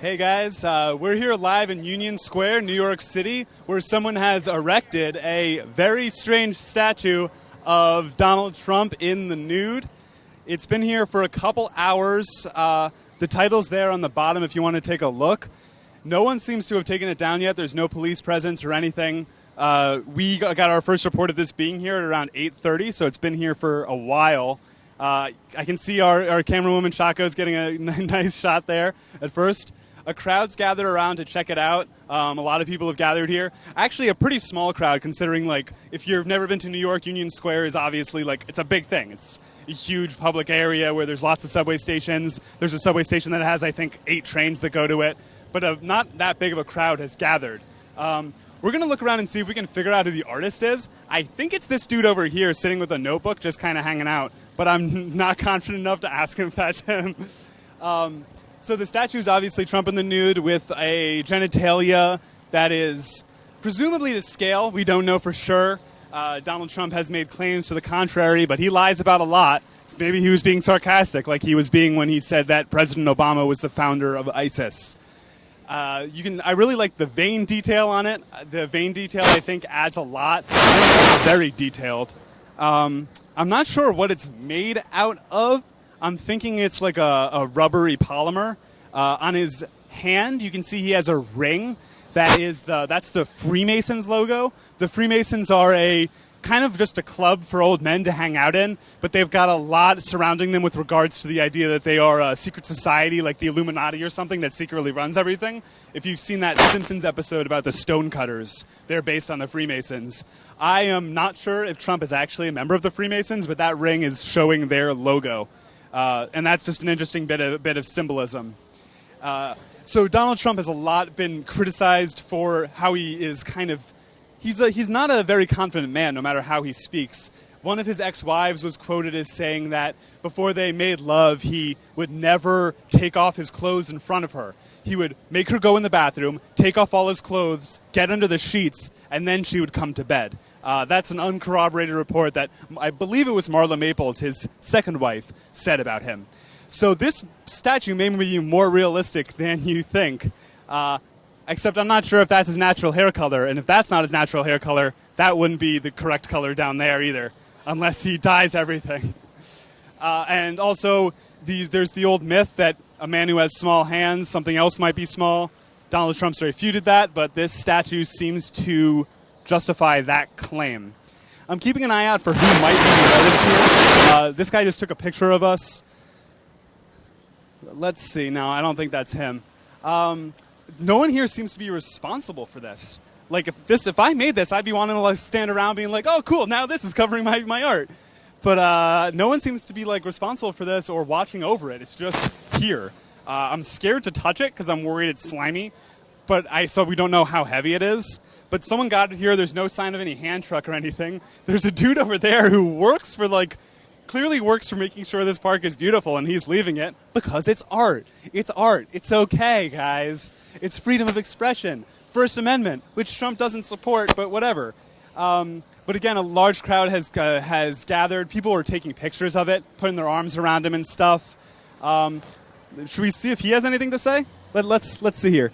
Hey guys, we're here live in Union Square, New York City, where someone has erected a very strange statue of Donald Trump in the nude. It's been here for a couple hours. The title's there on the bottom if you want to take a look. No one seems to have taken it down yet. There's no police presence or anything. We got our first report of this being here at around 8:30, so it's been here for a while. I can see our camerawoman Chaco's getting a nice shot there at first. A crowd's gathered around to check it out. A lot of people have gathered here. Actually, a pretty small crowd considering, like, if you've never been to New York, Union Square is obviously, like, it's a big thing. It's a huge public area where there's lots of subway stations. There's a subway station that has, I think, 8 trains that go to it. But not that big of a crowd has gathered. We're going to look around and see if we can figure out who the artist is. I think it's this dude over here sitting with a notebook just kind of hanging out. But I'm not confident enough to ask him if that's him. So the statue is obviously Trump in the nude with a genitalia that is presumably to scale. We don't know for sure. Donald Trump has made claims to the contrary, but he lies about a lot. Maybe he was being sarcastic, like he was being when he said that President Obama was the founder of ISIS. I really like the vein detail on it. The vein detail, I think, adds a lot. It's very detailed. I'm not sure what it's made out of. I'm thinking it's like a rubbery polymer. On his hand, you can see he has a ring. That's the Freemasons logo. The Freemasons are a kind of just a club for old men to hang out in, but they've got a lot surrounding them with regards to the idea that they are a secret society like the Illuminati or something that secretly runs everything. If you've seen that Simpsons episode about the Stonecutters, they're based on the Freemasons. I am not sure if Trump is actually a member of the Freemasons, but that ring is showing their logo. And that's just an interesting bit of symbolism. So Donald Trump has a lot been criticized for how he is kind of... He's not a very confident man, no matter how he speaks. One of his ex-wives was quoted as saying that before they made love, he would never take off his clothes in front of her. He would make her go in the bathroom, take off all his clothes, get under the sheets, and then she would come to bed. That's an uncorroborated report that I believe it was Marla Maples, his second wife, said about him. So this statue may be more realistic than you think. Except I'm not sure if that's his natural hair color, and if that's not his natural hair color, that wouldn't be the correct color down there either, unless he dyes everything. And also, there's the old myth that a man who has small hands, something else might be small. Donald Trump's refuted that, but this statue seems to justify that claim. I'm keeping an eye out for who might be the artist here. This guy just took a picture of us. Let's see. No, I don't think that's him. No one here seems to be responsible for this. Like, if I made this, I'd be wanting to like stand around being like, oh, cool, now this is covering my art. But no one seems to be like responsible for this or watching over it. It's just here. I'm scared to touch it because I'm worried it's slimy. But so we don't know how heavy it is. But someone got it here. There's no sign of any hand truck or anything. There's a dude over there who works for clearly works for making sure this park is beautiful, and he's leaving it because it's art. It's art. It's okay, guys. It's freedom of expression. First Amendment, which Trump doesn't support, but whatever. But again, a large crowd has gathered. People are taking pictures of it, putting their arms around him and stuff. Should we see if he has anything to say? Let's see here.